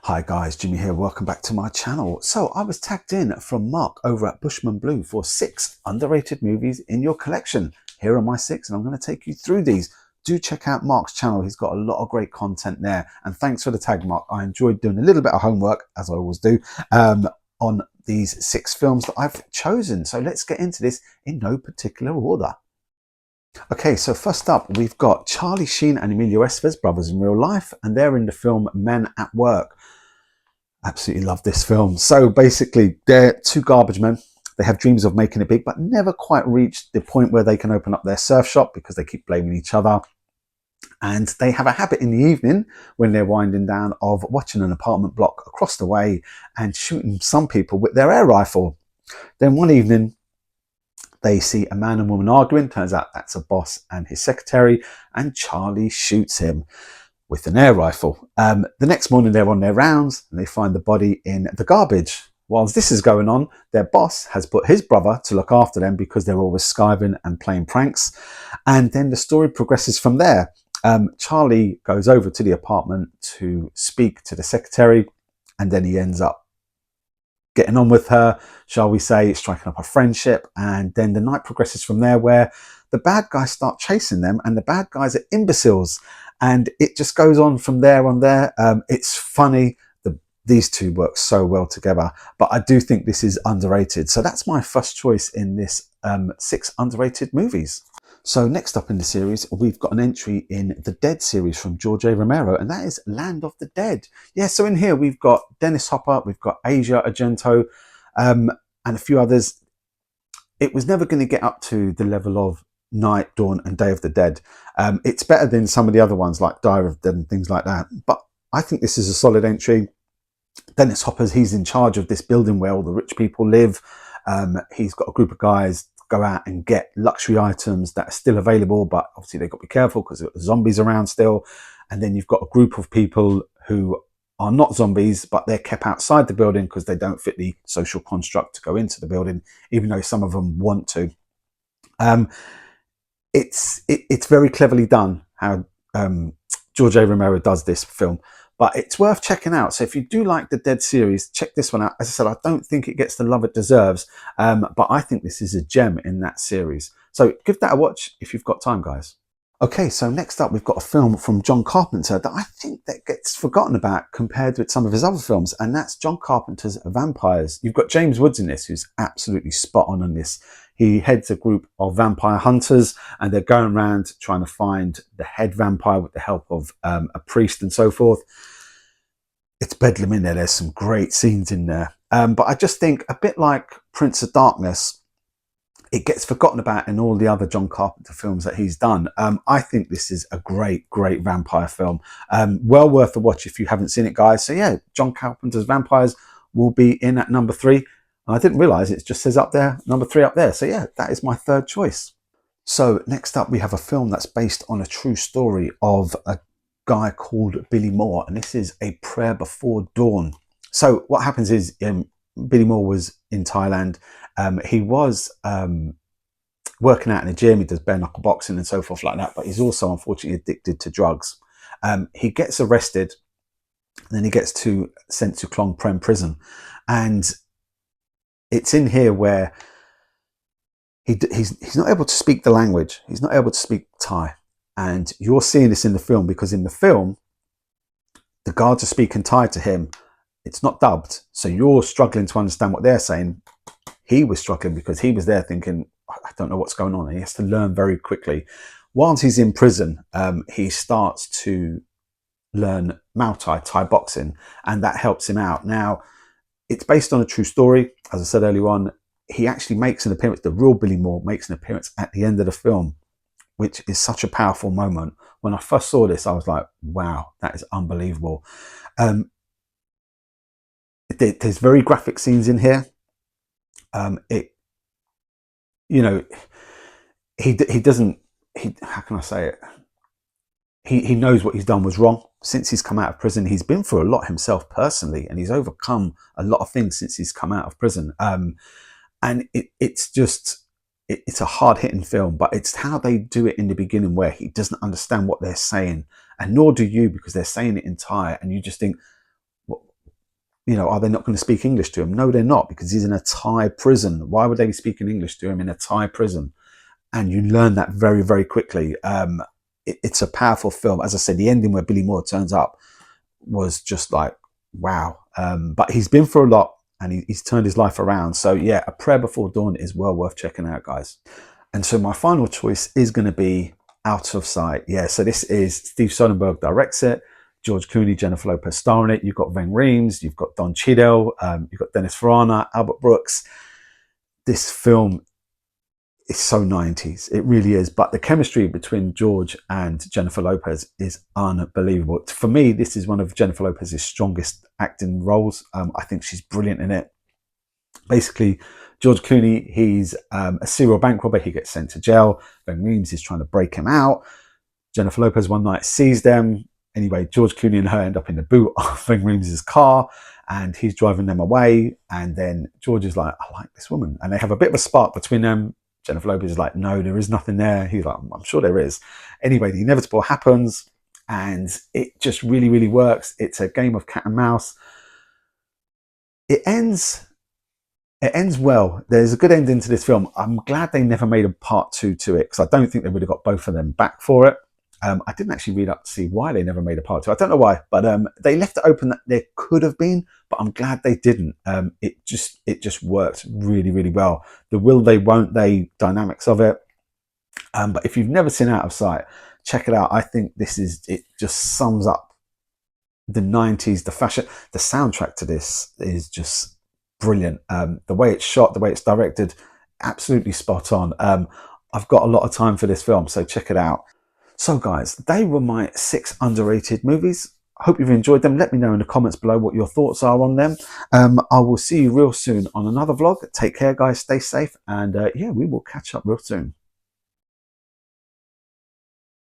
Hi guys, Jimmy here, welcome back to my channel. So I was tagged in from Mark over at Bushman Blue for 6 underrated movies in your collection. Here are my 6 and I'm going to take you through these. Do check out Mark's channel, he's got a lot of great content there. And thanks for the tag, Mark. I enjoyed doing a little bit of homework, as I always do, on these 6 films that I've chosen. So let's get into this in no particular order. Okay, so first up, we've got Charlie Sheen and Emilio Estevez, brothers in real life, and they're in the film Men at Work. Absolutely love this film. So basically, they're 2 garbage men. They have dreams of making it big, but never quite reached the point where they can open up their surf shop because they keep blaming each other. And they have a habit in the evening when they're winding down of watching an apartment block across the way and shooting some people with their air rifle. Then one evening, they see a man and woman arguing. Turns out that's a boss and his secretary, and Charlie shoots him with an air rifle. The next morning they're on their rounds and they find the body in the garbage. Whilst this is going on, their boss has put his brother to look after them because they're always skiving and playing pranks. And then the story progresses from there. Charlie goes over to the apartment to speak to the secretary, and then he ends up getting on with her, shall we say, striking up a friendship. And then the night progresses from there, where the bad guys start chasing them, and the bad guys are imbeciles. And it just goes on from there on there. It's funny. These 2 work so well together, but I do think this is underrated. So that's my first choice in this 6 underrated movies. So next up in the series, we've got an entry in the Dead series from George A. Romero, and that is Land of the Dead. Yeah, so in here we've got Dennis Hopper, we've got Asia Argento, and a few others. It was never going to get up to the level of Night, Dawn and Day of the Dead. It's better than some of the other ones like Diary of the Dead and things like that. But I think this is a solid entry. Dennis Hopper's, he's in charge of this building where all the rich people live. He's got a group of guys go out and get luxury items that are still available, but obviously they've got to be careful because there's zombies around still. And then you've got a group of people who are not zombies, but they're kept outside the building because they don't fit the social construct to go into the building, even though some of them want to. It's very cleverly done how George A. Romero does this film, but it's worth checking out. So if you do like the Dead series, check this one out. As I said, I don't think it gets the love it deserves, but I think this is a gem in that series. So give that a watch if you've got time, guys. Okay, so next up we've got a film from John Carpenter that I think that gets forgotten about compared with some of his other films, and that's John Carpenter's Vampires. You've got James Woods in this, who's absolutely spot on this. He heads a group of vampire hunters, and they're going around trying to find the head vampire with the help of a priest and so forth. It's bedlam in there. There's some great scenes in there. But I just think, a bit like Prince of Darkness, it gets forgotten about in all the other John Carpenter films that he's done. I think this is a great vampire film. Well worth a watch if you haven't seen it, guys. So yeah, John Carpenter's Vampires will be in at number 3. I didn't realise it just says up there, number 3 up there. So yeah, that is my 3rd choice. So next up, we have a film that's based on a true story of a guy called Billy Moore, and this is A Prayer Before Dawn. So what happens is Billy Moore was in Thailand. He was working out in a gym. He does bare knuckle boxing and so forth like that, but he's also unfortunately addicted to drugs. He gets arrested, and then he gets sent to Klong Prem prison, and it's in here where he's not able to speak the language. He's not able to speak Thai. And you're seeing this in the film because in the film, the guards are speaking Thai to him. It's not dubbed. So you're struggling to understand what they're saying. He was struggling because he was there thinking, I don't know what's going on. And he has to learn very quickly. Whilst he's in prison, he starts to learn Muay Thai, Thai boxing, and that helps him out. Now, it's based on a true story. As I said earlier on, he actually makes an appearance, the real Billy Moore makes an appearance at the end of the film, which is such a powerful moment. When I first saw this, I was like, wow, that is unbelievable. There's very graphic scenes in here. How can I say it? He knows what he's done was wrong. Since he's come out of prison, he's been through a lot himself personally, and he's overcome a lot of things since he's come out of prison. And it's a hard-hitting film, but it's how they do it in the beginning where he doesn't understand what they're saying, and nor do you, because they're saying it in Thai, and you just think, you know, are they not going to speak English to him? No, they're not, because he's in a Thai prison. Why would they be speaking English to him in a Thai prison? And you learn that very, very quickly. It's a powerful film. As I said, the ending where Billy Moore turns up was just like, wow. But he's been through a lot, and he's turned his life around. So yeah, A Prayer Before Dawn is well worth checking out, guys. And so my final choice is going to be Out of Sight. Yeah, so this is Steve Soderbergh directs it. George Clooney, Jennifer Lopez star in it. You've got Ving Rhames, you've got Don Cheadle, you've got Dennis Farina, Albert Brooks. This film is so 90s. It really is. But the chemistry between George and Jennifer Lopez is unbelievable. For me, this is one of Jennifer Lopez's strongest acting roles. I think she's brilliant in it. Basically, George Clooney, he's a serial bank robber. He gets sent to jail. Ving Rhames is trying to break him out. Jennifer Lopez one night sees them. Anyway, George Clooney and her end up in the boot of Ving Rhames' car, and he's driving them away. And then George is like, I like this woman. And they have a bit of a spark between them. Jennifer Lopez is like, no, there is nothing there. He's like, I'm sure there is. Anyway, the inevitable happens, and it just really, really works. It's a game of cat and mouse. It ends well. There's a good ending to this film. I'm glad they never made a part 2 to it, because I don't think they would have got both of them back for it. I didn't actually read up to see why they never made a part 2. I don't know why, but they left it open that there could have been, but I'm glad they didn't. It just worked really, really well. The will they, won't they dynamics of it. But if you've never seen Out of Sight, check it out. I think it just sums up the 90s, the fashion. The soundtrack to this is just brilliant. The way it's shot, the way it's directed, absolutely spot on. I've got a lot of time for this film, so check it out. So guys, they were my 6 underrated movies. I hope you've enjoyed them. Let me know in the comments below what your thoughts are on them. I will see you real soon on another vlog. Take care, guys. Stay safe. And yeah, we will catch up real soon.